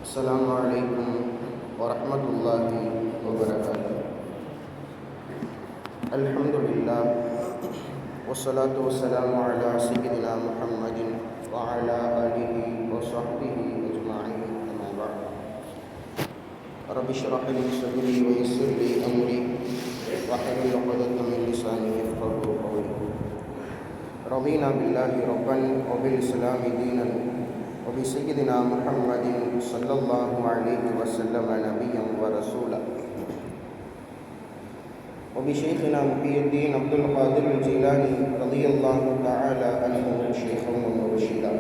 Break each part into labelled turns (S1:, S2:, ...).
S1: السلام عليكم ورحمة الله وبركاته. الحمد لله والصلاة والسلام على سيدنا محمد وعلى آله وصحبه أجمعين. أما بعد، رب اشرح لي صدري ويسر لي أمري واحلل عقدة من لساني يفقهوا قولي. رضينا بالله ربا وبالإسلام دينا وبسيدنا محمد صلى الله عليه وسلم نبيا ورسولا وبشيخنا محي الدين عبد القادر الجيلاني رضي الله تعالى عنه شيخا ومرشدا.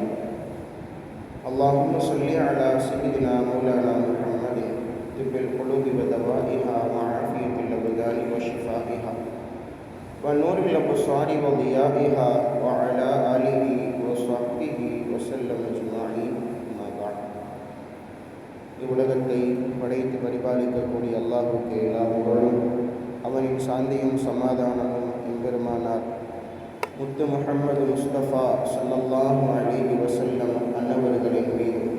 S1: اللهم صل على سيدنا مولانا محمد طب القلوب ودوائها وعافية الأبدان وشفائها ونور الأبصار وضيائها وعلى آله وصحبه وسلم أجمعين. أما بعد، இவ்வுலகத்தை படைத்து பரிபாலிக்கக்கூடிய அல்லாஹுக்கு எல்லா புகழும், அவனின் சாந்தியும் சமாதானமும் எம்பெருமானார் முத்து முஹம்மது முஸ்தபா ஸல்லல்லாஹு அலைஹி வஸல்லம் அன்னவர்களின் மீதும்,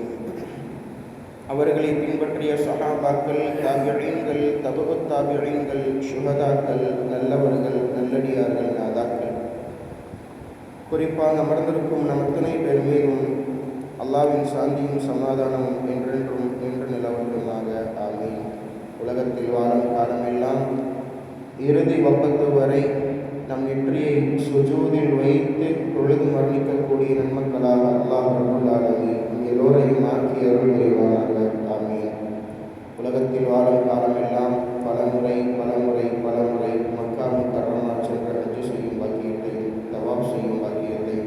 S1: அவர்களை பின்பற்றிய சஹாபாக்கள், தாபிஈன்கள், தபுத் தாபிஈன்கள், ஷுஹதாக்கள், நல்லவர்கள், நல்லடியார்கள், நாதாக்கள், குறிப்பாக அமர்ந்திருக்கும் நம் அத்தனை பேர் மீதும் அல்லாஹ்வின் சாந்தியும் சமாதானமும் என்றென்றும் நின்று நிலவட்டுமாக. ஆமீன். உலகத்தில் வாழும் காலமெல்லாம் இறுதி வப்பத்து வரை நம் நெற்றியை சுஜூதில் வைத்து தொழுது மரணிக்கக்கூடிய நன்மக்களாக அல்லாஹ் ரப்பல் ஆலமீன் எல்லோரையும் ஆக்கி அருள் புரிவானாக. ஆமீன். உலகத்தில் வாழும் காலமெல்லாம் பலமுறை மக்கா முக்கர்ரமா சென்று ஹஜ் செய்யும் பாக்கியத்தை, தவாப் செய்யும் பாக்கியத்தை,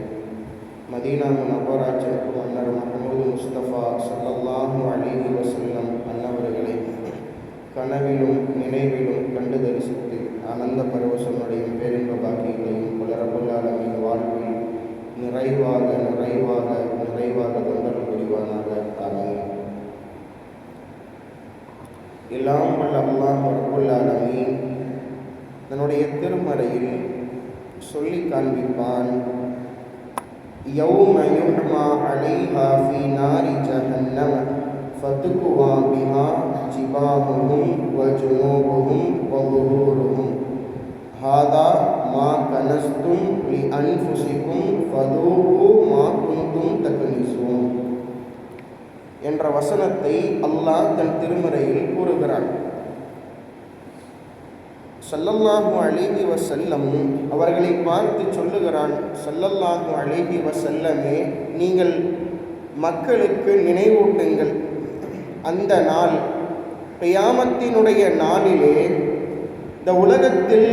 S1: மதீனா முனவ்வரா சென்று மன்னர் முஹம்மது முஸ்தபா ஸல்லல்லாஹு அலைஹி வஸல்லம் அன்னவர்களை கனவிலும் நினைவிலும் கண்டு தரிசித்து ஆனந்த பரவசமுடையும் பேரின்ப பாக்கியத்தையும் ரப்பல் ஆலமீன் வாழ்வில் நிறைவாக தொண்டர் புரிவானாக. ஆமீன். எல்லாம் வல்ல அல்லாஹ் ரப்பல் ஆலமீன் தன்னுடைய திருமறையில் சொல்லி காண்பிப்பான். யௌம யுஹ்மா அலைஹா ஃபீ நாரி ஜஹன்னம ஃபதுக்வா பிஹா ஜிபாஹுஹும் வ ஜுனூபுஹும் வ ظுஹூருஹும் ஹாதா மா கனஸ்தும் லி அன்ஃபுஸிகும் ஃபதூகு மா குன்தும் தக்னிஸூன் என்ற வசனத்தை அல்லாஹ் தன் திருமறையில் கூறுகிறான். ஸல்லல்லாஹு அலைஹி வஸல்லம் அவர்களை பார்த்து சொல்லுகிறான், ஸல்லல்லாஹு அலைஹி வஸல்லமே, நீங்கள் மக்களுக்கு நினைவூட்டுங்கள். அந்த நாள் கியாமத்தினுடைய நாளிலே இந்த உலகத்தில்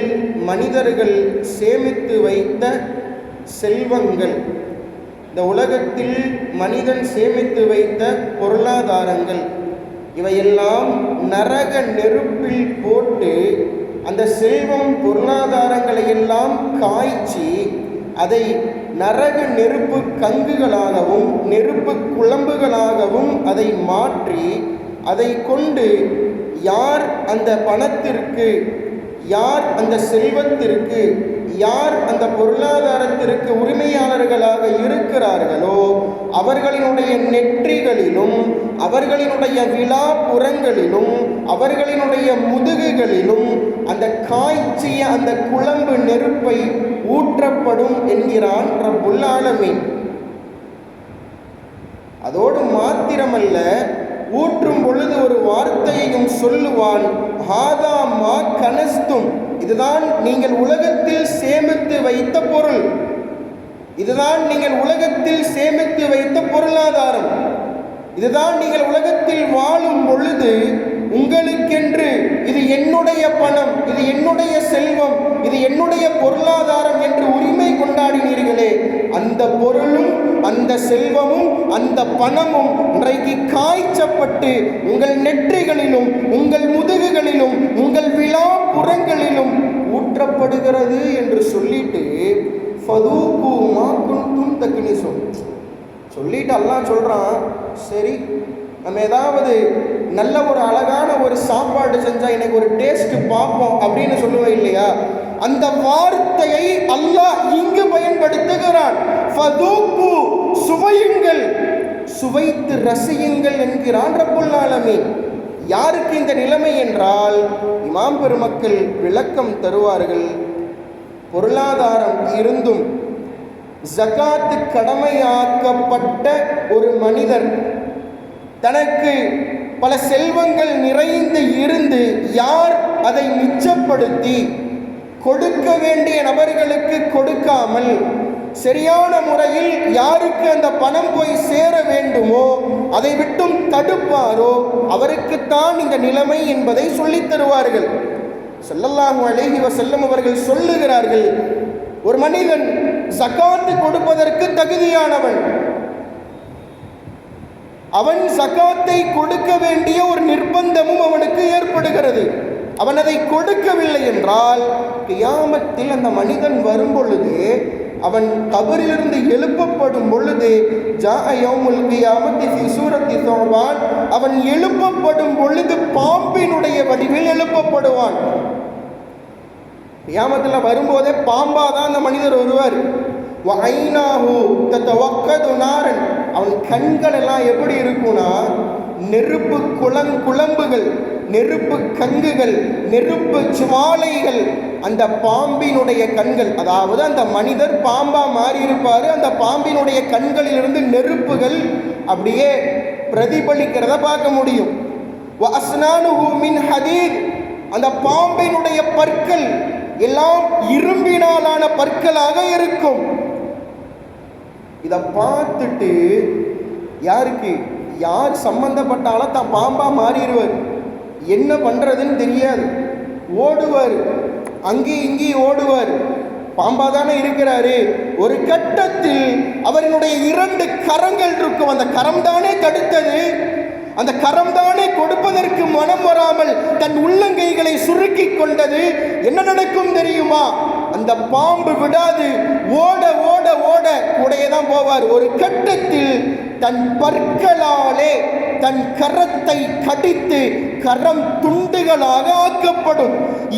S1: மனிதர்கள் சேமித்து வைத்த செல்வங்கள், இந்த உலகத்தில் மனிதன் சேமித்து வைத்த பொருளாதாரங்கள், இவையெல்லாம் நரக நெருப்பில் போட்டு அந்த செல்வம் பொருளாதாரங்களை எல்லாம் காய்ச்சி அதை நரக நெருப்பு கங்குகளாகவும் நெருப்பு குழம்புகளாகவும் அதை மாற்றி, அதை கொண்டு யார் அந்த பணத்திற்கு, யார் அந்த செல்வத்திற்கு, யார் அந்த பொருளாதாரத்திற்கு உரிமையாளர்களாக இருக்கிறார்களோ அவர்களினுடைய நெற்றிகளிலும் அவர்களினுடைய விழாப்புறங்களிலும் அவர்களினுடைய முதுகுகளிலும் அந்த காய்ச்சிய அந்த குழம்பு நெருப்பை ஊற்றப்படும் என்கிறான் ரப்புல் ஆலமீன். அதோடு மாத்திரமல்ல, ஊற்றும் பொழுது ஒரு வார்த்தையையும் சொல்லுவான், ஹாதா மா கனஸ்தும், இதுதான் நீங்கள் உலகத்தில் சேமித்து வைத்த பொருள், இதுதான் நீங்கள் உலகத்தில் சேமித்து வைத்த பொருளாதாரம், இதுதான் நீங்கள் உலகத்தில் வாழும் பொழுது உங்களுக்கென்று இது என்னுடைய பணம், இது என்னுடைய செல்வம், இது என்னுடைய பொருளாதாரம் என்று உரிமை கொண்டாடினீர்களே, அந்த பொருளும் அந்த செல்வமும் அந்த பணமும் இன்றைக்கு காய்ச்சப்பட்டு உங்கள் நெற்றிகளிலும் உங்கள் முதுகுகளிலும் உங்கள் விழாப்புறங்களிலும் ஊற்றப்படுகிறது என்று சொல்லிட்டு ஃபதூகு மா குன்தும் தக்னிஸூன் சொல்லிட்டு அல்லாஹ் சொல்றான், சரி நம்ம ஏதாவது நல்ல ஒரு அழகான ஒரு சாப்பாடு செஞ்சா எனக்கு ஒரு டேஸ்ட் பார்ப்போம் அப்படின்னு சொல்லுவேன் இல்லையா, அந்த வார்த்தையை அல்லாஹ் இங்கு பயன்படுத்துகிறான். ஃபதூகு, சுவையுங்கள், சுவைத்து ரசியுங்கள் என்கிறான் ரப்புல் ஆலமீன். யாருக்கு இந்த நிலைமை என்றால், இமாம் பெருமக்கள் விளக்கம் தருவார்கள். பொருளாதாரம் இருந்தும் ஜகாத் கடமையாக்கப்பட்ட ஒரு மனிதர் தனக்கு பல செல்வங்கள் நிறைந்து இருந்து யார் அதை மிச்சப்படுத்தி கொடுக்க வேண்டிய நபர்களுக்கு கொடுக்காமல் சரியான முறையில் யாருக்கு அந்த பணம் போய் சேர வேண்டுமோ அதை விட்டும் தடுப்பாரோ அவருக்குத்தான் இந்த நிலைமை என்பதை சொல்லித் தருவார்கள். ஸல்லல்லாஹு அலைஹி வஸல்லம் அவர்கள் சொல்லுகிறார்கள், ஒரு மனிதன் ஜகாத் கொடுப்பதற்கு தகுதியானவன், அவன் ஜகாத்தை கொடுக்க வேண்டிய ஒரு நிர்பந்தமும் அவனுக்கு ஏற்படுகிறது. அவன் அதை கொடுக்கவில்லை என்றால் கியாமத்தில் அந்த மனிதன் வரும் பொழுது, அவன் கபரிலிருந்து எழுப்பப்படும் பொழுது, அவன் எழுப்பப்படும் பொழுது பாம்பினுடைய வடிவில் எழுப்பப்படுவான். கியாமத்தில் வரும்போதே பாம்பாதான் அந்த மனிதர் வருவார். அவன் கண்கள் எல்லாம் எப்படி இருக்கும்னா, நெருப்பு குழம்புகள், நெருப்பு கங்குகள், நெருப்பு சுவாலைகள் அந்த பாம்பினுடைய கண்கள். அதாவது அந்த மனிதர் பாம்பா மாறி இருப்பார். அந்த பாம்பினுடைய கண்களிலிருந்து நெருப்புகள் அப்படியே பிரதிபலிக்கிறத பார்க்க முடியும். அந்த பாம்பினுடைய பற்கள் எல்லாம் இரும்பினாலான பற்களாக இருக்கும். இதை பார்த்துட்டு யார் சம்பந்தப்பட்டாலும் தான் பாம்பா மாறிடுவார். என்ன பண்றதுன்னு தெரியாது, ஓடுவார், அங்கேயும் இங்கேயும் ஓடுவார். பாம்பா தானே இருக்கிறாரு. ஒரு கட்டத்தில் அவரினுடைய 2 கரங்கள் இருக்கும். அந்த கரம் தானே தடுத்தது, அந்த கரம் தானே கொடுப்பதற்கு மனம் வராமல் தன் உள்ளங்கைகளை சுருக்கி கொண்டது. என்ன நடக்கும் தெரியுமா? அந்த பாம்பு விடாது, ஓட ஓட ஓட கூடையதான் போவார். ஒரு கட்டத்தில் தன் பற்களாலே தன் கரத்தை கடித்து கரம் துண்டுகளாக ஆக்கப்படும்.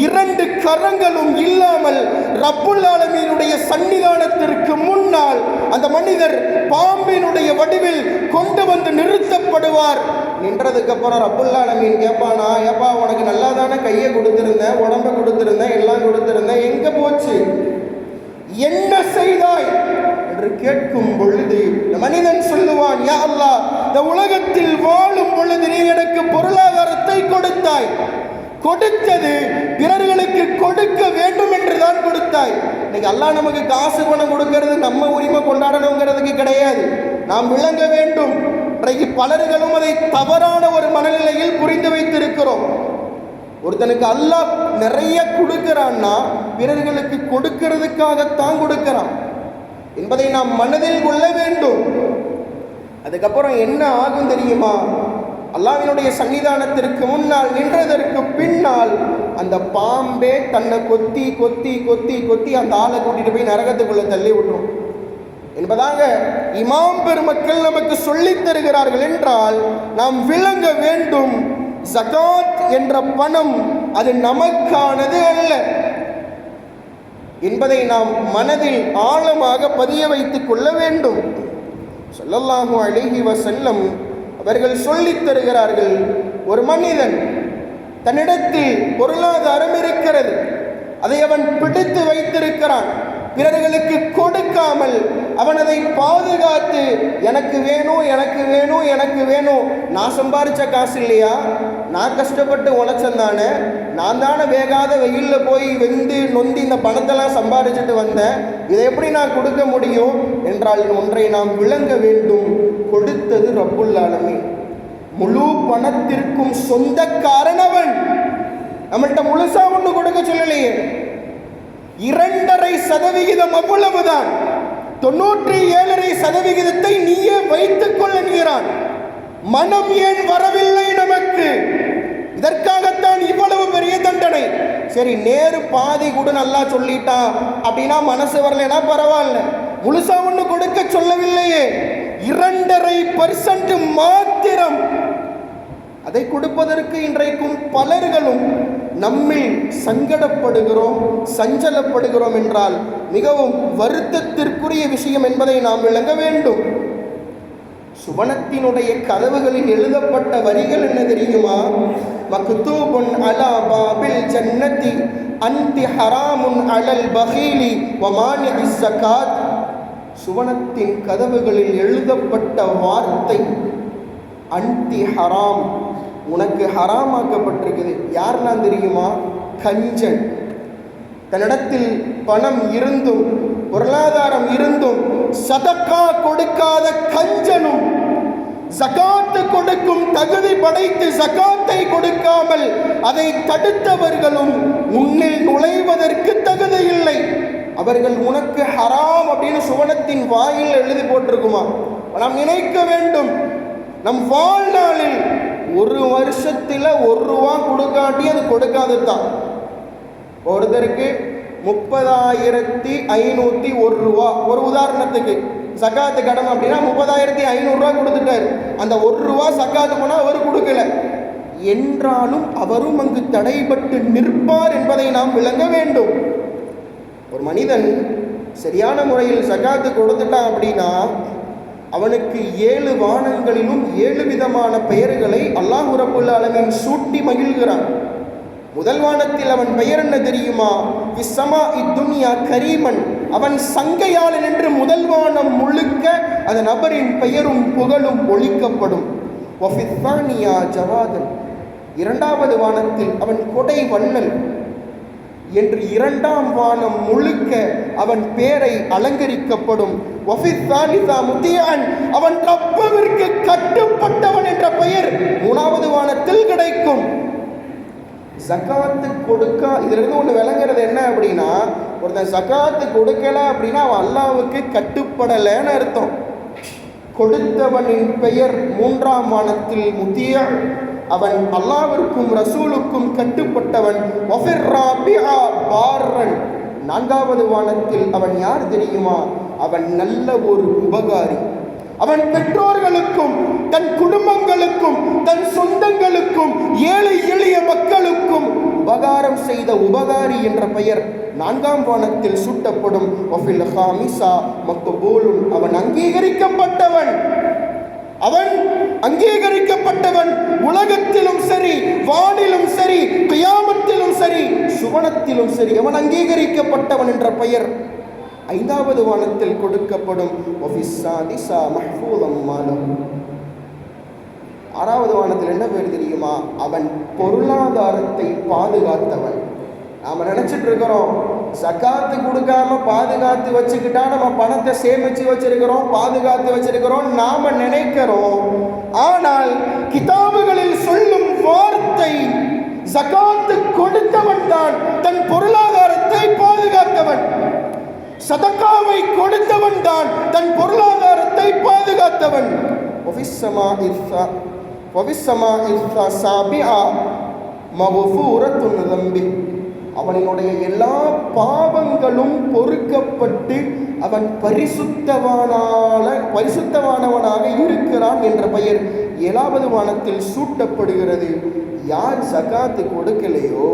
S1: 2 கரங்களும் இல்லாமல் ரப்புல் ஆலமீனுடைய சன்னிதானத்திற்கு முன்னால் அந்த மனிதர் பாம்பினுடைய வடிவில் கொண்டு வந்து நிறுத்தப்படுவார். நின்றதுக்கு அப்புறம் ரப்புல் ஆலமீன் கேட்பானா, ஏப்பா உனக்கு நல்லா தானே கையை கொடுத்திருந்தேன், உடம்ப கொடுத்திருந்தேன், எல்லாம் கொடுத்திருந்தேன், எங்க போச்சு, என்ன செய்தாய் என்று கேட்கும் பொழுது மனிதன் சொல்லுவான், யா அல்லாஹ், இந்த உலகத்தில் வாழும் பொழுது நீ எனக்கு பொருளாதாரத்தை கொடுத்தாய், கொடுத்தது பிறர்களுக்கு கொடுக்க வேண்டும் என்றுதான் கொடுத்தாய். இன்னைக்கு அல்லாஹ் நமக்கு காசு பணம் கொடுக்கிறது நம்ம உரிமை கொண்டாடணுங்கிறதுக்கு கிடையாது, நாம் விளங்க வேண்டும். இன்றைக்கு பலர்களும் அதை தவறான ஒரு மனநிலையில் புரிந்து வைத்திருக்கிறோம். ஒருத்தனுக்கு அல்லாஹ் நிறைய கொடுக்கிறான்னா பிறர்களுக்கு கொடுக்கிறதுக்காகத்தான் கொடுக்கிறான் என்பதை நாம் மனதில் கொள்ள வேண்டும். அதுக்கப்புறம் என்ன ஆகும் தெரியுமா? அல்லாஹ்வினுடைய சன்னிதானத்திற்கு முன்னால் நின்றதற்கு பின்னால் அந்த பாம்பே தன்னை கொத்தி கொத்தி கொத்தி கொத்தி அந்த ஆளை கூட்டிட்டு போய் நரகத்துக்குள்ள தள்ளி விட்டுரும் என்பதாக இமாம் பெருமக்கள் நமக்கு சொல்லித் தருகிறார்கள். என்றால் நாம் விளங்க வேண்டும், ஜகாத் என்ற பணம் அது நமக்கானது அல்ல என்பதை நாம் மனதில் ஆழமாக பதிய வைத்துக் கொள்ள வேண்டும். ஸல்லல்லாஹு அலைஹி வஸல்லம் அவர்கள் சொல்லித் தருகிறார்கள், ஒரு மனிதன் தன்னிடத்தில் பொருளாதாரம் இருக்கிறது, அதை அவன் பிடித்து வைத்திருக்கிறான், பிறர்களுக்கு கொடுக்காமல் அவன் அதை பாதுகாத்து எனக்கு வேணும் எனக்கு வேணும் எனக்கு வேணும், நான் சம்பாதிச்ச காசு இல்லையா, நான் கஷ்டப்பட்டு உழைச்சந்தானே, நான் தானே வேகாத வெயிலில் போய் வெந்து நொந்தி இந்த பணத்தெல்லாம் சம்பாதிச்சுட்டு வந்தேன், இதை எப்படி நான் கொடுக்க முடியும் என்றால் ஒன்றை நாம் விளங்க வேண்டும், கொடுத்தது ரப்புல் ஆலமீன். முழு பணத்திற்கும் சொந்தக்காரன் அவன். நம்மள்கிட்ட முழுசா ஒன்று கொடுக்க சொல்லலையே, 2.5% அவ்வளவுதான், 97.5% நீயே வைத்துக் கொள்ள என்கிறான். மனம் ஏன் வரவில்லை நமக்கு? இதற்காகத்தான் இவ்வளவு பெரிய தண்டனை. சரி, நேரு பாதி கூட நல்லா சொல்லிட்டான் அப்படின்னா மனசு வரலைன்னா பரவாயில்ல, முழுசா ஒண்ணு கொடுக்க சொல்லவில்லையே, 2.5% மாத்திரம். அதை கொடுப்பதற்கு இன்றைக்கும் பலர்களும் நம்மில் சங்கடப்படுகிறோம், சஞ்சலப்படுகிறோம் என்றால் மிகவும் வருத்தத்திற்குரிய விஷயம் என்பதை நாம் விளங்க வேண்டும். சுவனத்தினுடைய கதவுகளில் எழுதப்பட்ட வரிகள் என்ன தெரியுமா? மக்தூபுன் அலா பாபில் ஜன்னதி அன்தி ஹராமுன் அலல் பகீலி வமானிஇஸ் ஸகாத். சுவனத்தின் கதவுகளில் எழுதப்பட்ட வார்த்தை அன்தி ஹராம், உனக்கு ஹராமாக்கப்பட்டிருக்குது. யாரெல்லாம் தெரியுமா? கஞ்சன். தன்னிடத்தில் பணம் இருந்தும் பொருளாதாரம் இருந்தும் சதக்கா கொடுக்காத கஞ்சனும், ஜகாத்து கொடுக்கும் தகுதி படைத்து ஜகாத்தை கொடுக்காமல் அதை தடுத்தவர்களும் உன்னில் நுழைவதற்கு தகுதி இல்லை. அவர்கள் உனக்கு ஹராம் அப்படின்னு சுவனத்தின் வாயில் எழுதி போட்டிருக்குமா? நாம் நினைக்க வேண்டும், நம் வாழ்நாளில் ஒரு வருஷத்தில் 1 ரூபா கொடுக்காட்டி அது கொடுக்காது தான். ஒருத்தருக்கு 30,501 ரூபா, ஒரு உதாரணத்துக்கு சக்காத்து கடன் அப்படின்னா 30,500 ரூபா கொடுத்துட்டார். அந்த 1 ரூபா சக்காத்து போனால் அவர் கொடுக்கல என்றாலும் அவரும் அங்கு தடைபட்டு நிற்பார் என்பதை நாம் விளங்க வேண்டும். ஒரு மனிதன் சரியான முறையில் சக்காத்து கொடுத்துட்டான் அப்படின்னா அவனுக்கு 7 வானங்களிலும் 7 விதமான பெயர்களை அல்லாஹ் ரப்புல் ஆலமீன் சூட்டி மகிழ்கிறான். முதல் வானத்தில் அவன் பெயர் என்ன தெரியுமா? விஸ்ஸமா இத்துன்யா கரீமன். அவன் சங்கையாளன் என்று முதல் வானம் முழுக்க அந்த நபரின் பெயரும் புகழும் ஒழிக்கப்படும். வஃபித்தானியா ஜவாதன். இரண்டாவது வானத்தில் அவன் கொடை வண்ணல் என்று 2ஆம் வானம் முழுக்க அவன் பேரை அலங்கரிக்கப்படும். வஃபித்தாலிதா முத்தியான். அவன் ரப்பவிற்கு கட்டுப்பட்டவன் என்ற பெயர் 3வது வானத்தில் கிடைக்கும். ஜகாத்து கொடுக்க இதிலிருந்து ஒன்று விளங்குறது என்ன அப்படின்னா, ஒருத்தன் ஜகாத்து கொடுக்கல அப்படின்னா அவன் அல்லாஹ்வுக்கு கட்டுப்படலைன்னு அர்த்தம். கொடுத்தவனின் பெயர் 3ஆம் வானத்தில் முத்தியா, அவன் அல்லாஹ்விற்கும் ரசூலுக்கும் கட்டுப்பட்டவன். பார்ரன். 4வது வானத்தில் அவன் யார் தெரியுமா? அவன் நல்ல ஒரு உபகாரி. அவன் பெற்றோர்களுக்கும் தன் குடும்பங்களுக்கும் தன் சொந்தங்களுக்கும் ஏழை எளிய மக்களுக்கும் உபகாரம் செய்த உபகாரி என்ற பெயர் 4ஆம் வானத்தில் சூட்டப்படும். அவன் அங்கீகரிக்கப்பட்டவன். அவன் அங்கீகரிக்கப்பட்டவன். உலகத்திலும் சரி, வானிலும் சரி, கியாமத்திலும் சரி, சுவனத்திலும் சரி, அவன் அங்கீகரிக்கப்பட்டவன் என்ற பெயர் 5வது வானத்தில் கொடுக்கப்படும். 6வது வானத்தில் என்ன பேர் தெரியுமா? அவன் பொருளாதாரத்தை பாதுகாத்தவன். நாம் நினைச்சிட்டு இருக்கிறோம் ஜகாத்து கொடுக்காம பாதுகாத்து வச்சுக்கிட்டா நம்ம பணத்தை சேமிச்சு வச்சிருக்கிறோம், பாதுகாத்து வச்சிருக்கிறோம் நாம நினைக்கிறோம். ஆனால் கிதாபுகளில் சொல்லும் வார்த்தை ஜகாத்து கொடுத்தவன் தான் தன் பொருளாதாரத்தை பாதுகாத்தவன். சதக்காவை கொடுத்தவன் தான் தன் பொருளாதாரத்தை பாதுகாத்தவன். அவனுடைய எல்லா பாவங்களும் பொறுக்கப்பட்டு அவன் பரிசுத்தவானவனாக இருக்கிறான் என்ற பெயர் 7வது வானத்தில் சூட்டப்படுகிறது. யார் ஜகாத்து கொடுக்கலையோ,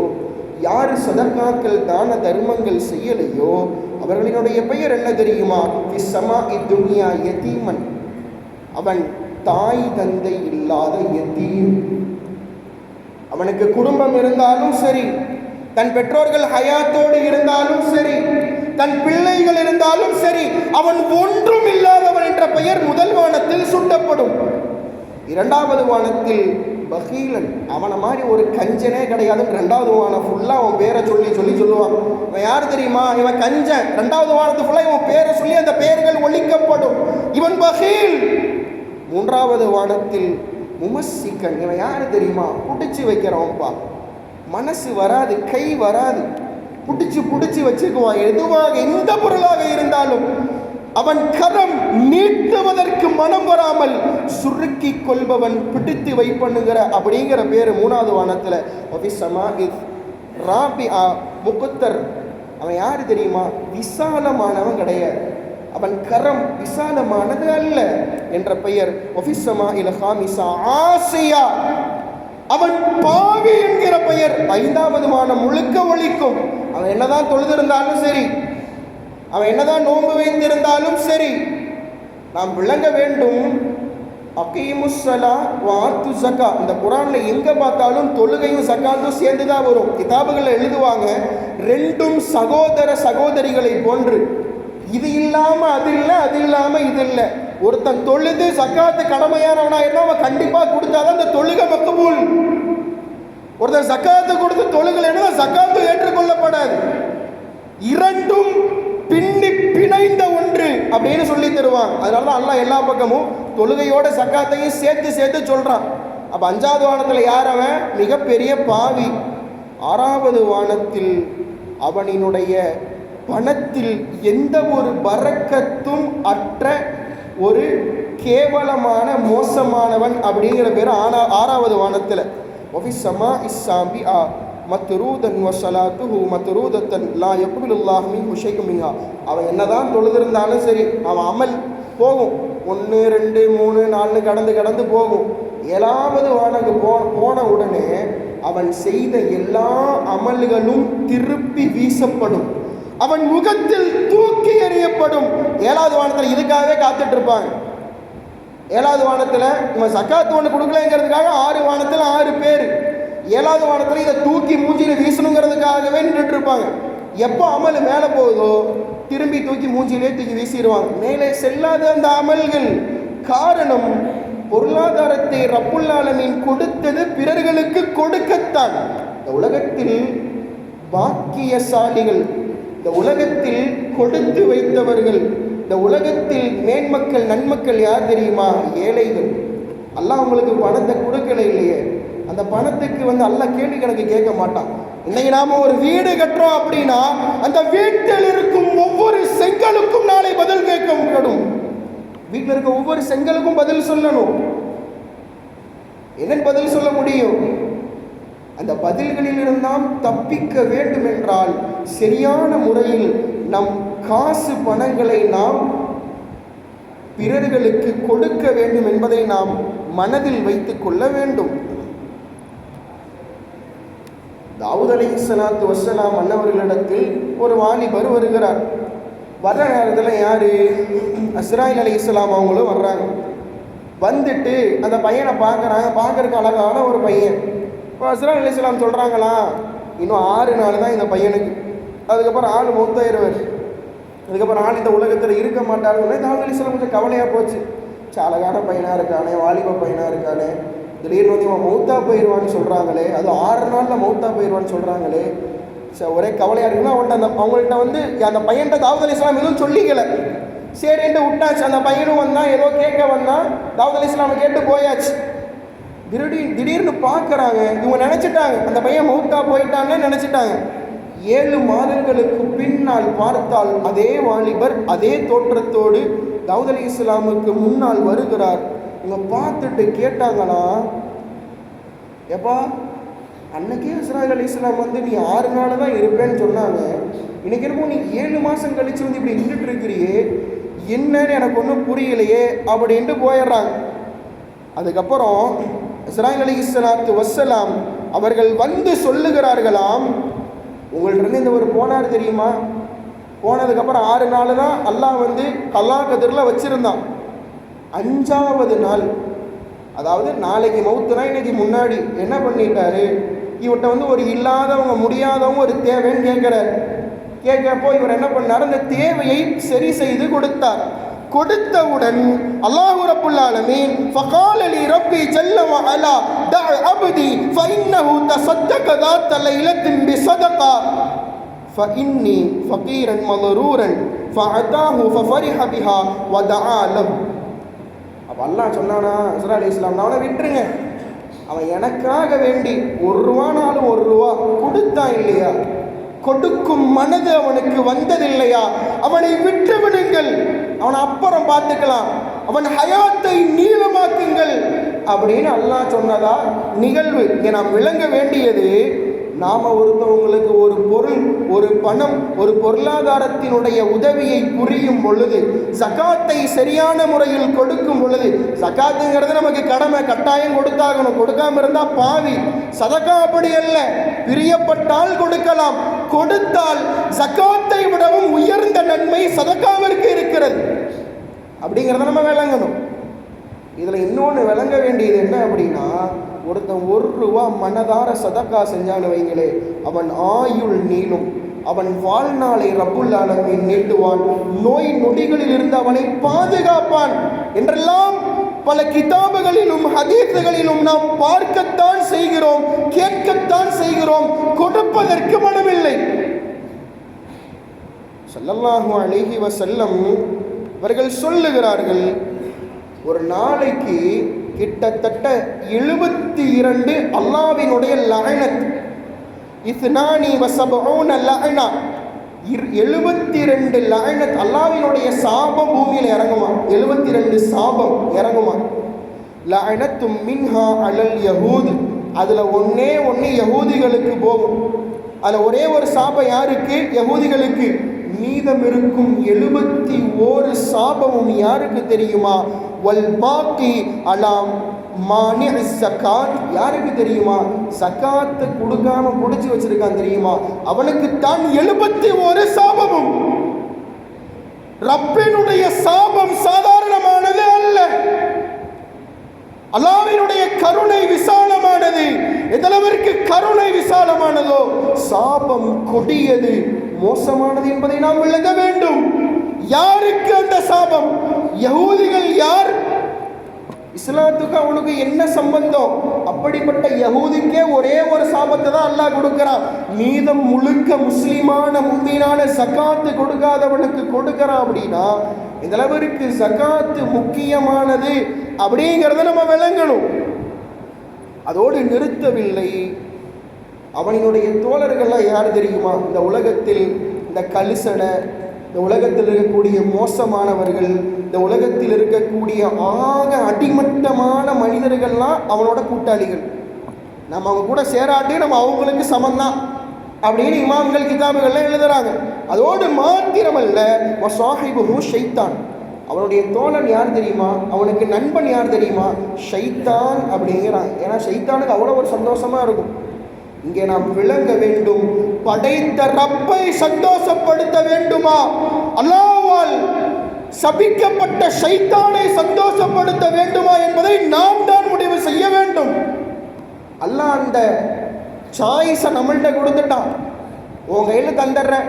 S1: யார் சதக்காக்கள் தான தர்மங்கள் செய்யலையோ அவர்களினுடைய பெயர் என்ன தெரியுமா? யதீமன். அவன் தாய் தந்தை இல்லாத யதீம். அவனுக்கு குடும்பம் இருந்தாலும் சரி, தன் பெற்றோர்கள் ஹயாத்தோடு இருந்தாலும் சரி, தன் பிள்ளைகள் இருந்தாலும் சரி, அவன் ஒன்றும் இல்லாதவன் என்ற பெயர் 1 வானத்தில் சூட்டப்படும். 2வது வானத்தில் பகீலன். அவனை மாதிரி ஒரு கஞ்சனே கிடையாது. 2வது வானம் ஃபுல்லாக அவன் பேரை சொல்லி சொல்லுவான். இவன் யார் தெரியுமா? இவன் கஞ்சன். 2வது வானத்து ஃபுல்லாக இவன் பேரை சொல்லி அந்த பெயர்கள் ஒழிக்கப்படும். இவன் பகீல். 3வது வானத்தில் முமஸ்ஸிகன். இவன் யார் தெரியுமா? பிடிச்சி வைக்கிறவன்ப்பா. மனசு வராது, கை வராது, பிடிச்சி வச்சுக்குவான். எதுவாக எந்த பொருளாக இருந்தாலும் அவன் கரம் நீட்டுவதற்கு மனம் வராமல் சுருக்கி கொள்பவன், பிடித்து வைப்பண்ணுங்கிற அப்படிங்கிற பேர் 3வது வானத்தில். முகுத்தர். அவன் யாரு தெரியுமா? விசாலமானவன் கிடையாது. அவன் கரம் விசாலமானது அல்ல என்ற பெயர். ஆசியா. அவன் பாவி என்கிற பெயர் 5வது வானம் முழுக்க ஒழிக்கும். அவன் என்னதான் தொழுதிருந்தாலும் சரி, அவன் என்னதான் நோன்பு வைத்திருந்தாலும் சரி, நாம் விளங்க வேண்டும், அகீமுஸ்ஸலா வாத்து ஜக்கா. இந்த குரான்ல எங்க பார்த்தாலும் தொழுகையும் ஜக்காத்தும் சேர்ந்து தான் வரும். கிதாபுகளை எழுதுவாங்க, ரெண்டும் சகோதர சகோதரிகளை போன்று. இது இல்லாம அது இல்லை, அது இல்லாம இது இல்லை. ஒருத்தன் தொழுது ஜக்காத்து கடமையானவனா இருந்தா அவன் கண்டிப்பா கொடுத்தாதான் அந்த தொழுகை மக்பூல். ஒருத்தன் ஜக்காத்து கொடுத்து தொழுகலைன்னா ஜக்காத்து ஏற்றுக்கொள்ளப்படாது. இரண்டும் பின்னி பிணைந்த ஒன்று அப்படின்னு சொல்லி தருவாங்க. அதனாலதான் அல்லாஹ் எல்லா பக்கமும் தொழுகையோட ஜக்காத்தையும் சேர்த்து சேர்த்து சொல்றான். அப்ப 5வது வானத்துல யார் அவன்? மிகப்பெரிய பாவி. 6வது வானத்தில் அவனினுடைய பணத்தில் எந்த ஒரு பரக்கத்தும் அற்ற ஒரு கேவலமான மோசமானவன் அப்படிங்கிற பேர் 6வது வானத்தில். ஒஃபிஸ்ஸமா இஸ்ஸாபி ஆ மத்ரூதன் வஸலாத்துஹு மத்ரூதத்தன் லா யக்பிலுல்லாஹு மின்ஹு ஷைஅன் மின்ஹா. அவன் என்னதான் தொழுதிருந்தாலும் சரி, அவன் அமல் போகும். 1 2 3 4 கடந்து கடந்து போகும். 7வது வானக்கு போன உடனே அவன் செய்த எல்லா அமல்களும் திருப்பி வீசப்படும், அவன் முகத்தில் தூக்கி எறியப்படும். 7வது வானத்தில் இதுக்காகவே காத்துட்டு இருப்பாங்க. 7வது வானத்தில் இவன் சக்காத்து ஒன்று கொடுக்கலங்கிறதுக்காக 6 வானத்தில் 6 பேர். 7வது வானத்தில் இதை தூக்கி மூஞ்சியில் வீசணுங்கிறதுக்காகவே நின்றுட்டு இருப்பாங்க. எப்போ அமல் மேலே போகுதோ திரும்பி தூக்கி மூஞ்சிலே தூக்கி வீசிடுவாங்க. மேலே செல்லாத அந்த அமல்கள். காரணம், பொருளாதாரத்தை ரப்புல் ஆலமீன் கொடுத்தது பிறர்களுக்கு கொடுக்கத்தான். இந்த உலகத்தில் பாக்கியசாலிகள், இந்த உலகத்தில் கொடுத்து வைத்தவர்கள், இந்த உலகத்தில் மேன்மக்கள் நன்மக்கள் யார் தெரியுமா? ஏழைகள். அல்லாஹ் அவங்களுக்கு பணத்தை கொடுக்கல இல்லையே, அந்த பணத்துக்கு அல்லாஹ் கேள்வி கணக்கு கேட்க மாட்டான். இன்னைக்கு நாம ஒரு வீடு கட்டுறோம் அப்படின்னா அந்த வீட்டில் இருக்கும் ஒவ்வொரு செங்கலுக்கும் நாளை பதில் கேட்கப்படும். வீட்டில் இருக்க ஒவ்வொரு செங்கலுக்கும் பதில் சொல்லணும். என்ன பதில் சொல்ல முடியும்? அந்த பதில்களில் இருந்தால் தப்பிக்க வேண்டும் என்றால் சரியான முறையில் நம் காசு பணங்களை நாம் பிறர்களுக்கு கொடுக்க வேண்டும் என்பதை நாம் மனதில் வைத்துக் கொள்ள வேண்டும். தாவூத் அலைஹிஸ்ஸலாத்து வஸ்ஸலாம் அன்னவர்களிடத்தில் ஒரு வாலிபர் வருகிறார். வர்ற நேரத்தில் யாரு? இஸ்ராயில் அலைஹிஸ்ஸலாம் அவங்களும் வர்றாங்க. வந்துட்டு அந்த பையனை பார்க்குறாங்க. பார்க்கறதுக்கு அழகான ஒரு பையன். இப்போ இஸ்ராயில் அலைஹிஸ்ஸலாம் சொல்கிறாங்களா, இன்னும் 6 நாள் தான் இந்த பையனுக்கு, அதுக்கப்புறம் ஆள் மௌத்தாயிருவார், அதுக்கப்புறம் ஆள் இந்த உலகத்தில் இருக்க மாட்டாருன்னு தாவூத் அலைஹிஸ்ஸலாம் கொஞ்சம் கவலையாக போச்சு. அழகான பையனாக இருக்கானே, வாலிப பையனாக இருக்கானே, திடீர்னு இவன் மௌத்தா போயிடுவான்னு சொல்கிறாங்களே, அது 6 நாளில் மௌத்தா போயிடுவான்னு சொல்கிறாங்களே, ஒரே கவலையாக இருக்குன்னா அவங்கள்ட்ட அந்த பையன்கிட்ட தாவூத் அலைஹிஸ்ஸலாம் எதுவும் சொல்லிக்கல. சரின்ட்டு விட்டாச்சு. அந்த பையனும் வந்தான், ஏதோ கேட்க வந்தான். தாவூத் அலைஹிஸ்ஸலாமை கேட்டு போயாச்சு. திடீர்னு பார்க்குறாங்க, இவங்க நினச்சிட்டாங்க அந்த பையன் மௌத்தா போயிட்டான்னு நினச்சிட்டாங்க. 7 மாதங்களுக்கு பின்னால் பார்த்தால் அதே வாலிபர் அதே தோற்றத்தோடு தாவூத் அலைஹிஸ்ஸலாமுக்கு முன்னால் வருகிறார். இவங்க பார்த்துட்டு கேட்டாங்களா, எப்பா அன்னைக்கே இஸ்ராயில் அலைஹிஸ்ஸலாம் நீ 6 நாள் தான் இருப்பேன்னு சொன்னாங்க, இன்னைக்கு என்னமோ நீ 7 மாதம் கழிச்சு இப்படி நின்றுட்டு இருக்கிறியே, என்னன்னு எனக்கு ஒன்றும் புரியலையே அப்படின்ட்டு போயிடுறாங்க. அதுக்கப்புறம் இஸ்ராயில் அலைஹிஸ்ஸலாத்து வஸ்ஸலாம் அவர்கள் சொல்லுகிறார்களாம், உங்கள்கிட்ட இந்த ஒரு போனார் தெரியுமா? போனதுக்கப்புறம் 6 நாள் தான் அல்லாஹ் கல்லா கதிரில் வச்சுருந்தான். 5வது நாள், அதாவது நாளைக்கு மௌத்துனா இன்னைக்கு முன்னாடி என்ன பண்ணிட்டாரு, இவர்கிட்ட ஒரு இல்லாதவங்க முடியாதவங்க ஒரு தேவைன்னு கேட்குறாரு. கேட்கப்போ இவர் என்ன பண்ணார், அந்த தேவையை சரி செய்து கொடுத்தார். கொடுத்தவுடன் அல்லாஹ் ரப்புல் ஆலமீன் ஃபகால லி ரப்பி ஜல்ல வ அலா தஅ அப்தி ஃபஇன்னஹு தஸத்தக ذات ليلة بصدقة فإني فقيرا مضرورا فأعطاه ففرح بها ودعا له. அப்போ அல்லாஹ் சொன்னானா, இஸ்ராயில் அலைஹிஸ்ஸலாம் அவனை விட்டுருங்க, அவன் எனக்காக வேண்டி 1 ரூபானாலும் 1 ரூபா கொடுத்தான் இல்லையா, கொடுக்கும் மனது அவனுக்கு வந்ததில்லையா, அவனை விட்டு விடுங்கள், அவனை அப்புறம் பார்த்துக்கலாம், அவன் ஹயாத்தை நீளமாக்குங்கள் அப்படின்னு அல்லாஹ் சொன்னதா நிகழ்வு. இங்கே நாம் விளங்க வேண்டியது, நாம் ஒருத்தவங்களுக்கு ஒரு பொருள், ஒரு பணம், ஒரு பொருளாதாரத்தினுடைய உதவியை புரியும் பொழுது, ஜகாத்தை சரியான முறையில் கொடுக்கும் பொழுது, ஜகாத்துங்கிறது நமக்கு கடமை, கட்டாயம் கொடுத்தாகணும், கொடுக்காம இருந்தால் பாவி. சதகா அப்படி அல்ல, பிரியப்பட்டால் கொடுக்கலாம், கொடுத்தால் ஜகாத்தை விடவும் உயர்ந்த நன்மை சதகாவிற்கு இருக்கிறது அப்படிங்கிறத நம்ம விளங்கணும். இதில் இன்னொன்று விளங்க வேண்டியது என்ன அப்படின்னா, ஒருத்தன் 1 ரூபா மனதார சதக்கா செஞ்சான்னு வைங்களே, அவன் ஆயுள் நீளும், அவன் வாழ்நாளை ரப்புல் ஆலமீன் நீட்டுவான், நோய் நொடிகளில் இருந்து அவனை பாதுகாப்பான் என்றெல்லாம் பல கிதாபுகளிலும் ஹதீஸுகளிலும் நாம் பார்க்கத்தான் செய்கிறோம், கேட்கத்தான் செய்கிறோம், கொடுப்பதற்கு மனமில்லை. ஸல்லல்லாஹு அலைஹி வஸல்லம் அவர்கள் சொல்லுகிறார்கள், ஒரு நாளைக்கு கிட்டத்தட்ட 72 அல்லாஹ்வினுடைய லஅனத், இஸ்னானி வஸபஊன லஅனா, 72 லஅனத் அல்லாஹ்வினுடைய சாபம் பூமியில் இறங்குமா, 72 சாபம் இறங்குமா. லஅனத்தும் மின்ஹா அலல் யஹூத், அதுல ஒண்ணே யஹூதிகளுக்கு போகும். அதுல ஒரே ஒரு சாபம் யாருக்கு? யஹூதிகளுக்கு. மீதம் இருக்கும் 71 சாபமும் யாருக்கு தெரியுமா? வல் பாக்கி அலாம் மானி ஸகாத், யாருக்கு தெரியுமா? ஸகாத்தை கொடுக்காம புடிச்சு வச்சிருக்கான் தெரியுமா, அவனுக்கு தான் 71 சாபமும். ரப்பினுடைய சாபம் சாதாரணமானது அல்ல. அல்லாஹ்வினுடைய கருணை விசாலமானது. எதளவிற்கு கருணை விசாலமானதோ சாபம் கொடியது, மோசமானது என்பதை நாம் விளங்க வேண்டும். யாருக்கு அந்த சாபம்? யஹூதிகள் யார்? இஸ்லாத்துக்கு அவனுக்கு என்ன சம்பந்தம்? அப்படிப்பட்ட யஹூதிக்கே ஒரே ஒரு சாபத்தை தான் அல்லாஹ் கொடுக்கிறான். மீதம் முழுக்க முஸ்லிமான முஃமினான ஸகாத்து கொடுக்காதவனுக்கு கொடுக்கிறான். அப்படின்னா இந்த அளவிற்கு ஸகாத்து முக்கியமானது அப்படிங்கிறத நம்ம விளங்கணும். அதோடு நிறுத்தவில்லை. அவனுடைய தோழர்கள்லாம் யார் தெரியுமா? இந்த உலகத்தில் இந்த கலிசடை, இந்த உலகத்தில் இருக்கக்கூடிய மோசமானவர்கள், இந்த உலகத்தில் இருக்கக்கூடிய ஆக அடிமட்டமான மனிதர்கள்லாம் அவனோட கூட்டாளிகள். நம்ம அவங்க கூட சேராட்டி நம்ம அவங்களுக்கு சமந்தான் அப்படின்னு இமாம்கள் கிதாபுகள்லாம் எழுதுறாங்க. அதோடு மாத்திரமல்ல, வஸாஹிபுஹு ஷைத்தான், அவனுடைய தோழன் யார் தெரியுமா? அவனுக்கு நண்பன் யார் தெரியுமா? ஷைத்தான் அப்படிங்கிறான். ஏன்னா ஷைத்தானுக்கு அவ்வளோ ஒரு சந்தோஷமா இருக்கும். இங்கே நாம் விளங்க வேண்டும், படைத்த ரப்பை சந்தோஷப்படுத்த வேண்டுமா, அல்லாஹ்வால் சபிக்கப்பட்ட ஷைத்தானை சந்தோஷப்படுத்த வேண்டுமா என்பதை நாம் தான் முடிவு செய்ய வேண்டும். அல்லாஹ் அந்த சாய்ஸை நம்மள்கிட்ட கொடுத்துட்டான். உன் கையில் தந்துடுறேன்,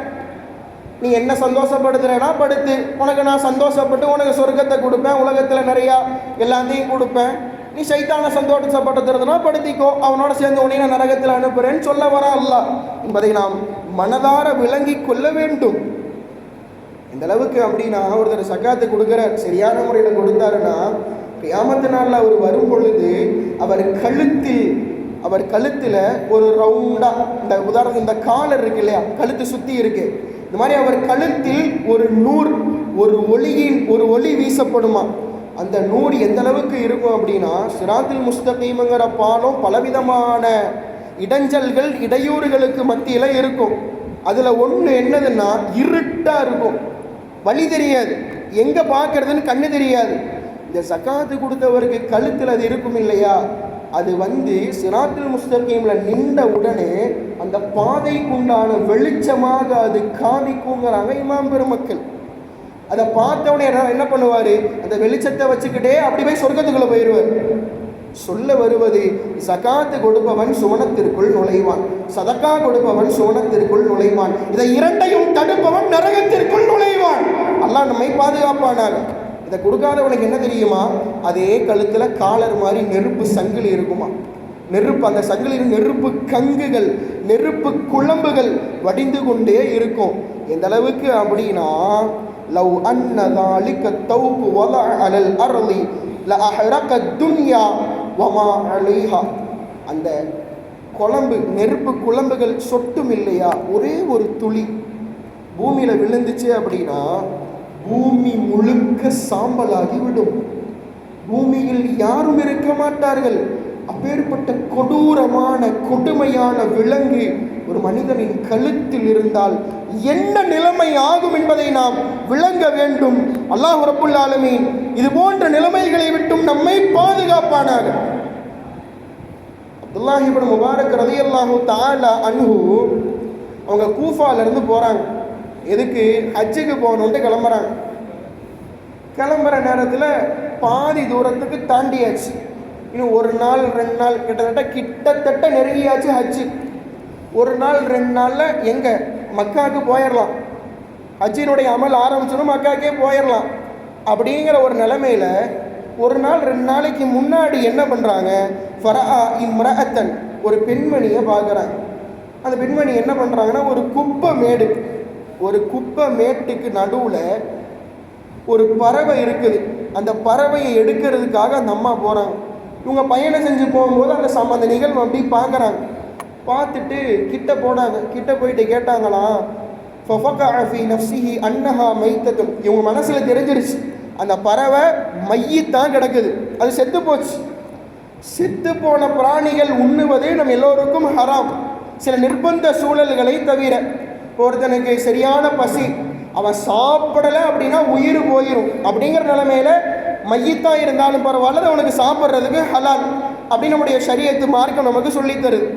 S1: நீ என்ன சந்தோஷப்படுத்துறேன்னா படுத்து, உனக்கு நான் சந்தோஷப்பட்டு உனக்கு சொர்க்கத்தை கொடுப்பேன், உலகத்தில் நிறையா எல்லாத்தையும் கொடுப்பேன். நீ சைத்தான சந்தோஷப்படுத்துறதுனா படுத்திக்கோ, அவனோட சேர்ந்து உன்னை நான் நரகத்தில் அனுப்புறேன்னு சொல்ல வரா அல்லாஹ் என்பதை நாம் மனதார விளங்கி கொள்ள வேண்டும். இந்த அளவுக்கு அப்படின்னா ஒருத்தர் ஸகாத்து கொடுக்குற சரியான முறையில் கொடுத்தாருன்னா, கியாமத்து நாளில் அவர் வரும் பொழுது அவர் கழுத்தில் ஒரு ரவுண்டா, இந்த உதாரணம் இந்த காலர் இருக்கு இல்லையா, கழுத்து சுத்தி இருக்கு, இந்த மாதிரி அவர் கழுத்தில் ஒரு ஒளி வீசப்படுமா. அந்த நூறு எந்த அளவுக்கு இருக்கும் அப்படின்னா, சிராத்துல் முஸ்தகீம்ங்கிற பாலம் பலவிதமான இடைஞ்சல்கள் இடையூறுகளுக்கு மத்தியில் இருக்கும். அதில் ஒன்று என்னதுன்னா, இருட்டாக இருக்கும், வழி தெரியாது, எங்கே பார்க்கறதுன்னு கண்ணு தெரியாது. இந்த ஸகாத்து கொடுத்தவருக்கு கழுத்தில் அது இருக்கும் இல்லையா, அது சிராத்துல் முஸ்தகீமில் நின்ற உடனே அந்த பாதைக்குண்டான வெளிச்சமாக அது காமிக்குங்கிறாங்க இமாம் பெருமக்கள். அதை பார்த்தவனே என்ன பண்ணுவார்? அந்த வெளிச்சத்தை வச்சுக்கிட்டே அப்படி போய் சொர்க்கத்துக்குள்ளே போயிடுவார். சொல்ல வருவது, ஸகாத்து கொடுப்பவன் சுவனத்திற்குள் நுழைவான், சதக்கா கொடுப்பவன் சுவனத்திற்குள் நுழைவான், இதை இரண்டையும் தடுப்பவன் நரகத்திற்குள் நுழைவான். அல்லாஹ் நம்மை பாதுகாப்பானாக. இதை கொடுக்காதவனுக்கு என்ன தெரியுமா? அதே கழுத்தில் காலர் மாதிரி நெருப்பு சங்கிலி இருக்குமா, அந்த சங்கிலியில் நெருப்பு கங்குகள், நெருப்பு குழம்புகள் வடிந்து கொண்டே இருக்கும். எந்த அளவுக்கு அப்படின்னா, லவ் அன்ன ذلك الثوب وضع على الارض لاحرق الدنيا وما عليها, அந்த நெருப்பு குழம்புகள் சொட்டும் இல்லையா, ஒரே ஒரு துளி பூமியில விழுந்துச்சு அப்படின்னா பூமி முழுக்க சாம்பலாகி விடும். பூமியில் யாரும் இருக்க மாட்டார்கள். அப்பேற்பட்ட கொடூரமான கொடுமையான விலங்கு ஒரு மனிதனின் கழுத்தில் இருந்தால் என்ன நிலைமை ஆகும் என்பதை நாம் விளங்க வேண்டும். அல்லாஹ் ரப்புல் ஆலமீன் இது போன்ற நிலைமைகளை விட்டும் நம்மை பாதுகாப்பானாக. அப்துல்லாஹ் இப்னு முபாரக் ரலியல்லாஹு தஆலா அன்ஹு அவங்க கூஃபால இருந்து போறாங்க. எதுக்கு? ஹஜ்ஜுக்கு போகணுன்ட்டு கிளம்புற நேரத்தில் பாதி தூரத்துக்கு தாண்டியாச்சு. இன்னும் ஒரு நாள் 2 நாள் கிட்டத்தட்ட நெருங்கியாச்சு ஹஜ்ஜு. ஒரு நாள் 2 நாளில் எங்கே மக்காவுக்கு போயிடலாம், ஹஜ்ஜினுடைய அமல் ஆரம்பிச்சிடும், மக்காக்கே போயிடலாம். அப்படிங்கிற ஒரு நிலைமையில் ஒரு நாள் 2 நாளைக்கு முன்னாடி என்ன பண்ணுறாங்க, ஃபரா இம்ரஅத்தன், ஒரு பெண்மணியை பார்க்குறாங்க. அந்த பெண்மணி என்ன பண்ணுறாங்கன்னா, ஒரு குப்பை மேட்டுக்கு நடுவில் ஒரு பறவை இருக்குது. அந்த பறவையை எடுக்கிறதுக்காக அந்த அம்மா போகிறாங்க. இவங்க பயணம் செஞ்சு போகும்போது அந்த நிகழ்வு அப்படி பார்க்குறாங்க. பார்த்துட்டு கிட்ட போனாங்க. கிட்ட போயிட்டு கேட்டாங்களாம், ஃபஃபகஅஃபி நஃப்ஸிஹி அன்னஹா மைத்தத்துன். இவங்க மனசில் தெரிஞ்சிருச்சு, அந்த பறவை மையத்தான் கிடக்குது, அது செத்து போச்சு. செத்து போன பிராணிகள் உண்ணுவது நம்ம எல்லோருக்கும் ஹராம், சில நிர்பந்த சூழல்களை தவிர. ஒருத்தனுக்கு சரியான பசி, அவன் சாப்பிடலை அப்படின்னா உயிர் போயிடும். அப்படிங்கிற நிலைமையில மையத்தான் இருந்தாலும் பரவாயில்ல, அவனுக்கு சாப்பிட்றதுக்கு ஹலால் அப்படின்னு நம்முடைய ஷரியத்து மார்க்கம் நமக்கு சொல்லித்தருது.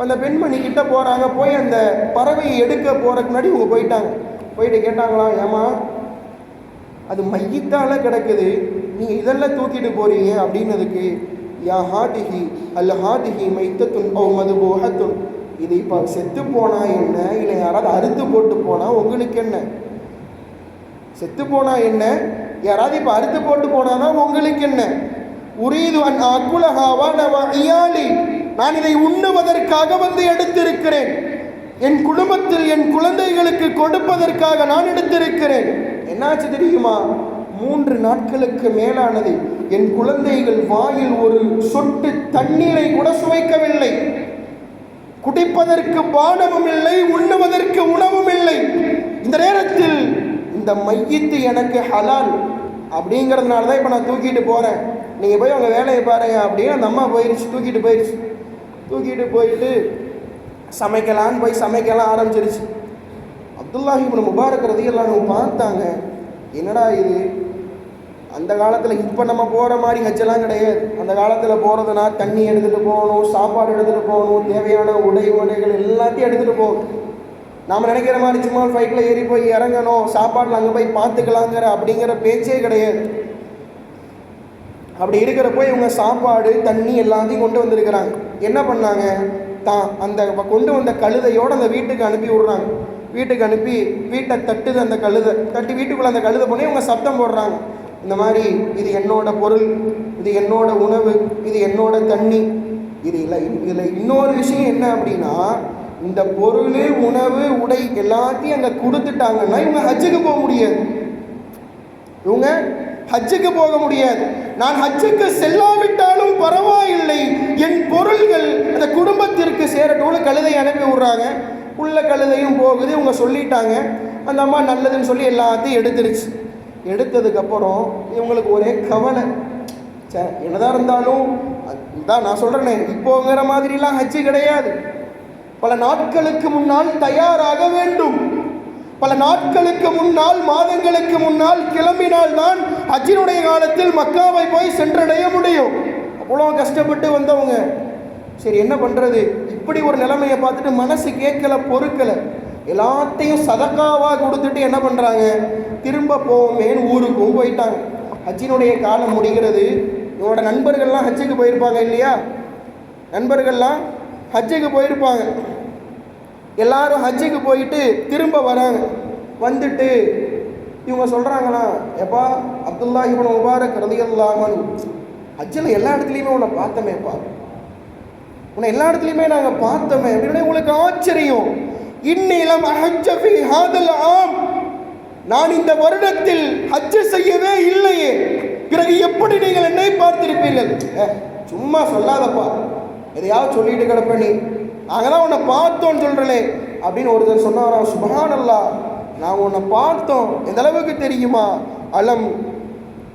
S1: அந்த பெண்மணி கிட்ட போகிறாங்க. போய் அந்த பறவையை எடுக்க போகிறதுக்கு முன்னாடி இவங்க போயிட்டு கேட்டாங்களாம், ஏமா அது மையத்தால் கிடக்குது, நீங்கள் இதெல்லாம் தூக்கிட்டு போகிறீங்க அப்படின்னதுக்கு, யா ஹாதிஹி அல் ஹாதிஹி மைத்தத்துன் ஓ மதுபோஹத்துன். இது இப்போ செத்து போனால் என்ன, இல்லை யாராவது அறுத்து போட்டு போனால் உங்களுக்கு என்ன? செத்து போனால் என்ன, யாராவது இப்போ அறுத்து போட்டு போனான்னா உங்களுக்கு என்ன? உரீது அன் அக்குலஹாவா நவ ஐயாலி, நான் இதை உண்ணுவதற்காக வந்து எடுத்திருக்கிறேன், என் குடும்பத்தில் என் குழந்தைகளுக்கு கொடுப்பதற்காக நான் எடுத்திருக்கிறேன். என்னாச்சு தெரியுமா, 3 நாட்களுக்கு மேலானது என் குழந்தைகள் வாயில் ஒரு சொட்டு தண்ணீரை கூட சுவைக்கவில்லை, குடிப்பதற்கு பானமும் இல்லை, உண்ணுவதற்கு உணவும் இல்லை. இந்த நேரத்தில் இந்த மையத்து எனக்கு ஹலால் அப்படிங்கிறதுனால தான் இப்போ நான் தூக்கிட்டு போகிறேன், நீங்கள் போய் அவங்க வேலையை பாருங்க அப்படின்னு அந்த அம்மா தூக்கிட்டு போயிட்டு சமைக்கலாம் ஆரம்பிச்சிருச்சு. அப்துல்லாஹி இப்னு முபாரக் ரலியல்லாஹு அன்ஹு பார்த்தாங்க, என்னடா இது, அந்த காலத்தில் இப்போ நம்ம போகிற மாதிரி ஹஜ்ஜெல்லாம் கிடையாது. அந்த காலத்தில் போகிறதுனா தண்ணி எடுத்துகிட்டு போகணும், சாப்பாடு எடுத்துகிட்டு போகணும், தேவையான உடைகள் எல்லாத்தையும் எடுத்துகிட்டு போகணும். நாம் நினைக்கிற மாதிரி சும்மா ஃப்ளைட்டில் ஏறி போய் இறங்கணும், சாப்பாட்டில் அங்கே போய் பார்த்துக்கலாங்கிற அப்படிங்கிற பேச்சே கிடையாது. அப்படி இருக்கிறப்போ இவங்க சாப்பாடு தண்ணி எல்லாத்தையும் கொண்டு வந்திருக்கிறாங்க. என்ன பண்ணாங்க, அந்த கொண்டு வந்த கழுதையோடு அந்த வீட்டுக்கு அனுப்பி விடுறாங்க. வீட்டுக்கு அனுப்பி வீட்டை தட்டுது, அந்த கழுதை தட்டி வீட்டுக்குள்ளே அந்த கழுதை போனே இவங்க சத்தம் போடுறாங்க, இந்த மாதிரி இது என்னோட பொருள், இது என்னோட உணவு, இது என்னோட தண்ணி. இதில் இன்னொரு விஷயம் என்ன அப்படின்னா, இந்த பொருள் உணவு உடை எல்லாத்தையும் அங்கே கொடுத்துட்டாங்கன்னா இவங்க ஹஜ்ஜுக்கு போக முடியாது. நான் ஹஜ்ஜுக்கு செல்லாவிட்டாலும் பரவாயில்லை, என் பொருள்கள் அந்த குடும்பத்திற்கு சேரட்டோன்னு கழுதை அனுப்பி விடுறாங்க. உள்ள கழுதையும் போகுது. இவங்க சொல்லிட்டாங்க, அந்த அம்மா நல்லதுன்னு சொல்லி எல்லாத்தையும் எடுத்துருச்சு. எடுத்ததுக்கப்புறம் இவங்களுக்கு ஒரே கவலை, என்னதான் இருந்தாலும் இதான் நான் சொல்கிறேனே, இப்போங்கிற மாதிரிலாம் ஹஜ்ஜு கிடையாது. பல நாட்களுக்கு முன்னால் தயாராக வேண்டும். பல நாட்களுக்கு முன்னால், மாதங்களுக்கு முன்னால் கிளம்பினால்தான் ஹஜ்ஜினுடைய காலத்தில் மக்காவை போய் சென்றடைய முடியும். அவ்வளோ கஷ்டப்பட்டு வந்தவங்க. சரி என்ன பண்ணுறது, இப்படி ஒரு நிலைமையை பார்த்துட்டு மனசு கேட்கலை, பொறுக்கலை, எல்லாத்தையும் சதக்காவாக கொடுத்துட்டு என்ன பண்ணுறாங்க, திரும்ப போவோமேன்னு ஊருக்கும் போயிட்டாங்க. ஹஜ்ஜினுடைய காலம் முடிகிறது. இவனோட நண்பர்கள்லாம் ஹஜ்ஜுக்கு போயிருப்பாங்க இல்லையா, நண்பர்கள்லாம் ஹஜ்ஜுக்கு போயிருப்பாங்க. எல்லாரும் ஹஜ்ஜுக்கு போயிட்டு திரும்ப வராங்க. வந்துட்டு இவங்க சொல்கிறாங்களா, எப்பா அப்துல்லாஹி இப்னு முபாரக் ரலியல்லாஹு அன்ஹு, ஹஜ்ஜில் எல்லா இடத்துலையுமே உன்னை பார்த்தோமேப்பா, உன்னை எல்லா இடத்துலையுமே நாங்கள் பார்த்தோமே அப்படின்னு உங்களுக்கு ஆச்சரியம். இன்னிலம் ஹஜ்ஜ ஃபீ ஹாதல் ஆம், நான் இந்த வருடத்தில் ஹஜ்ஜு செய்யவே இல்லையே, பிறகு எப்படி நீங்கள் என்னை பார்த்திருப்பீர்கள்? சும்மா சொல்லாதப்பா, எதையாவது சொல்லிட்டு கிடப்ப நீ, நாங்கள் தான் உன்னை பார்த்தோன்னு சொல்கிறலே அப்படின்னு ஒருத்தர் சொன்னாராம். சுப்ஹானல்லாஹ், நாங்கள் உன்னை பார்த்தோம். எந்த அளவுக்கு தெரியுமா, அலம்,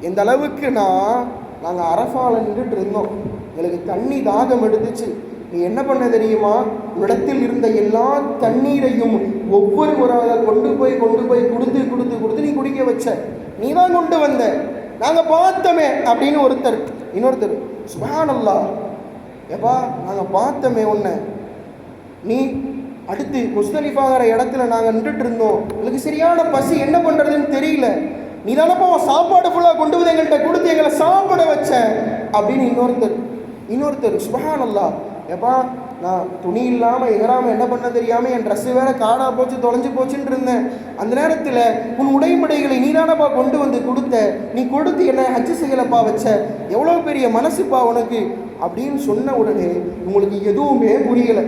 S1: எந்த அளவுக்கு நாங்கள் அரஃபாவில் நின்றுட்டு இருந்தோம், எங்களுக்கு தண்ணி தாகம் எடுத்துச்சு. நீ என்ன பண்ண தெரியுமா, இடத்தில் இருந்த எல்லா தண்ணீரையும் ஒவ்வொருவராக கொண்டு போய் கொடுத்து நீ குடிக்க வச்ச, நீ தான் கொண்டு வந்த, நாங்கள் பார்த்தோமே அப்படின்னு இன்னொருத்தர் சுப்ஹானல்லாஹ், எப்பா நாங்கள் பார்த்தோமே உன்னை, நீ அடுத்து முஸ்தலிஃபாங்கிற இடத்துல நாங்கள் நின்றுட்டு இருந்தோம், எங்களுக்கு சரியான பசி, என்ன பண்ணுறதுன்னு தெரியல, நீ தானப்பா சாப்பாடு ஃபுல்லாக கொண்டு வந்து எங்கள்கிட்ட கொடுத்து எங்களை சாப்பிட வச்ச அப்படின்னு இன்னொருத்தர் சுப்ஹானல்லாஹ், ஏப்பா நான் துணி இல்லாமல் எகராமல் என்ன பண்ண தெரியாமல் என் ட்ரெஸ்ஸு வேற காடாக போச்சு தொலைஞ்சு போச்சுன்னு இருந்தேன். அந்த நேரத்தில் உன் உடைமடைகளை நீ தானப்பா கொண்டு வந்து கொடுத்த, நீ கொடுத்து என்ன ஹஜ்ஜு செய்யலப்பா வச்ச, எவ்வளோ பெரிய மனசுப்பா உனக்கு அப்படின்னு சொன்ன உடனே உங்களுக்கு எதுவுமே புரியலை.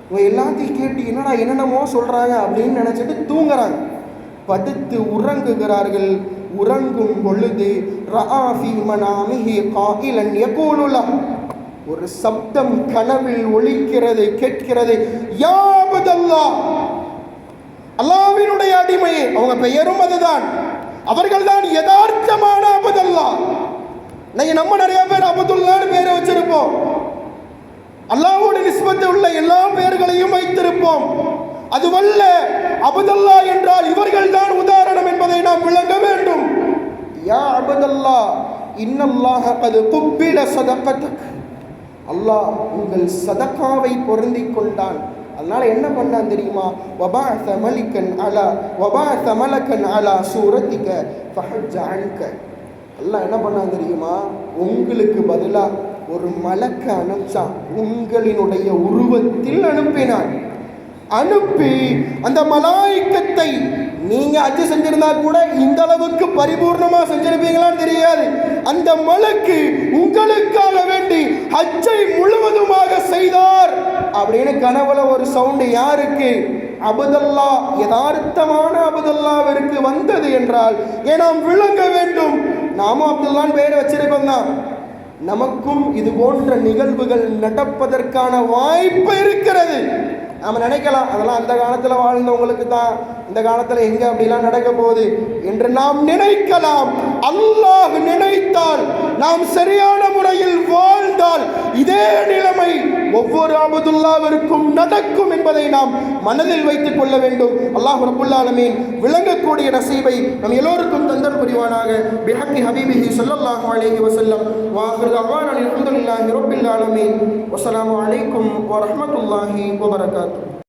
S1: இவங்க எல்லாத்தையும் கேட்டு என்னடா என்னென்னமோ சொல்கிறாங்க அப்படின்னு நினச்சிட்டு தூங்குறாங்க. படுத்து உறங்குகிறார்கள். உறங்கும் பொழுது ரஆஃபி மனாமிஹி காயிலன் யகூலுல, ஒரு சப்தம் கனவில் ஒலிக்கிறது, கேட்கிறது. யா அப்துல்லாஹ், அல்லாஹ்வினுடைய அடிமையே. அவங்க பெயரும் அதுதான், அவர்கள் தான் யதார்த்தமான அப்துல்லாஹ். நம்ம நிறைய பேர் அப்துல்லாஹ்னு பேரை வச்சிருப்போம், அல்லாஹ்வோட நிஸ்பத்து உள்ள எல்லா பெயர்களையும் வைத்திருப்போம். அதுவல்ல, அப்துல்லாஹ் என்றால் இவர்கள் தான் உதாரணம் என்பதை நாம் விளங்க வேண்டும். யா அப்துல்லாஹ், இன்னல்லாஹ கத் குப்பில ஸதகதக், அல்லாஹ் உங்கள் சதகாவை பொருந்தி கொண்டான். அதனால என்ன பண்ணான் தெரியுமா? வபஅஸ மலக்கன் அலா சூரத்திக ஃபஹஜ்ஜ அன்க. அல்லாஹ் என்ன பண்ணான் தெரியுமா? உங்களுக்கு பதிலாக ஒரு மலக்க அனுப்பிச்சான், உங்களினுடைய உருவத்தில் அனுப்பினான். அனுப்பி அந்த மலாயிக்கத்தை நீங்க ஹஜ் செஞ்சிருந்தா கூட இந்த அளவுக்கு பரிபூர்ணமா செஞ்சிருப்பீங்களான்னு தெரியாது. அந்த மலக்கு உங்களுக்காக வேண்டி ஹஜ்ஜை முழுவதுமாக செய்தார் அப்படின்னு கனவுல ஒரு சவுண்டு யாருக்கு? அப்துல்லாஹ், யதார்த்தமான அப்துல்லாவிற்கு வந்தது என்றால் நாம் விளங்க வேண்டும். நாமும் அப்துல்லான்னு பேரை வச்சிருக்கோம் தான், நமக்கும் இது போன்ற நிகழ்வுகள் நடப்பதற்கான வாய்ப்பு இருக்கிறது. நாம் நினைக்கலாம் அதெல்லாம் அந்த காலத்தில் வாழ்ந்தவங்களுக்கு தான், இந்த காலத்தில் எங்கே அப்படிலாம் நடக்க போகுது என்று நாம் நினைக்கலாம். அல்லாஹ் நினைத்தால், நாம் சரியான முறையில் வாழ்ந்தால் இதே நிலைமை ஒவ்வொரு அப்துல்லாவிற்கும் நடக்கும் என்பதை நாம் மனதில் வைத்துக் கொள்ள வேண்டும். அல்லாஹ் ரப்புல் ஆலமீன் விளங்கக்கூடிய நசீபை நம் எல்லோருக்கும் தந்தர் புரிவானாக. பிஹக்கி ஹபீபிஹி ஸல்லல்லாஹு அலைஹி வஸல்லம். வ ஆகிரு தஅவானா அல்ஹம்துலில்லாஹி ரப்பில் ஆலமீன். வஸ்ஸலாமு அலைக்கும் வ ரஹ்மத்துல்லாஹி வ பரகாத்துஹு.